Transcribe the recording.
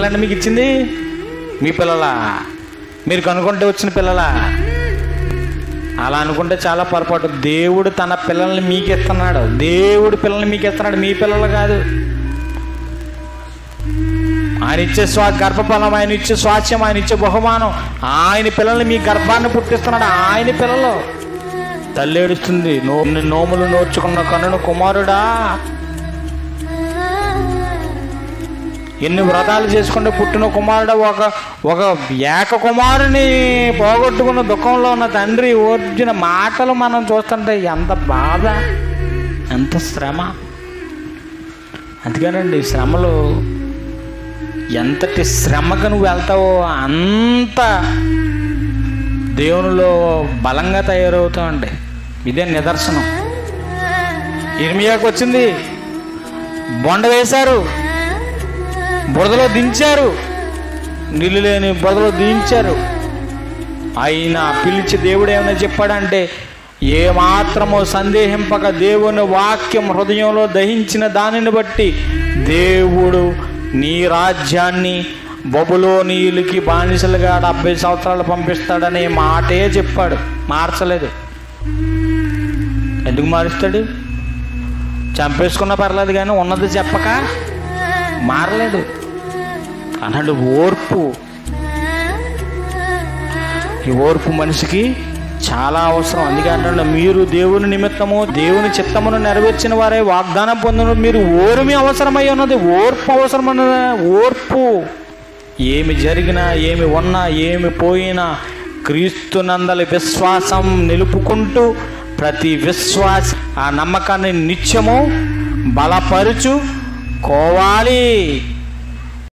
పిల్లలండి మీకు ఇచ్చింది? మీ పిల్లలా? మీరు కనుక్కుంటే వచ్చిన పిల్లలా? అలా అనుకుంటే చాలా పొరపాటు. దేవుడు తన పిల్లల్ని మీకు ఇస్తున్నాడు. దేవుడు పిల్లల్ని మీకు ఇస్తున్నాడు, మీ పిల్లలు కాదు. ఆయన ఇచ్చే గర్భఫలం, ఆయన ఇచ్చే స్వాస్థ్యం, ఆయన ఇచ్చే బహుమానం, ఆయన పిల్లల్ని మీ గర్భాన్ని పుట్టిస్తున్నాడు. ఆయన పిల్లలు. తల్లి ఏడుస్తుంది, నోములు నోర్చుకున్న కన్నును కుమారుడా, ఎన్ని వ్రతాలు చేసుకుంటే పుట్టిన కుమారుడు, ఒక ఏక కుమారుని పోగొట్టుకున్న దుఃఖంలో ఉన్న తండ్రి ఓర్చిన మాటలు మనం చూస్తుంటే ఎంత బాధ, ఎంత శ్రమ. అందుకేనండి శ్రమలు, ఎంతటి శ్రమకు నువ్వు వెళ్తావో అంత దేవునిలో బలంగా తయారవుతామండి. ఇదే నిదర్శనం. ఇర్మియాకు వచ్చింది, బొండ వేశారు, బురదలో దించారు, నీళ్ళు లేని బురదలో దించారు. అయినా పిలిచి దేవుడు ఏమైనా చెప్పాడంటే, ఏమాత్రమో సందేహింపక దేవుని వాక్యం హృదయంలో దహించిన దానిని బట్టి దేవుడు నీ రాజ్యాన్ని బబులోనీయులకి బానిసలుగా 70 సంవత్సరాలు పంపిస్తాడనే మాటే చెప్పాడు. మార్చలేదు. ఎందుకు మారుస్తాడు? చంపేసుకున్నా పర్లేదు కానీ ఉన్నది చెప్పక మారలేదు అన్నాడు. ఓర్పు, ఈ ఓర్పు మనిషికి చాలా అవసరం. అందుకే అన్నాడు, మీరు దేవుని నిమిత్తము దేవుని చిత్తమును నెరవేర్చిన వారే వాగ్దానం పొందిన మీరు ఓర్మి అవసరమై ఉన్నది. ఓర్పు అవసరమన్నది. ఓర్పు. ఏమి జరిగినా, ఏమి ఉన్నా, ఏమి పోయినా క్రీస్తునందలి విశ్వాసం నిలుపుకుంటూ ప్రతి విశ్వాస ఆ నమ్మకాన్ని నిత్యము బలపరుచుకోవాలి.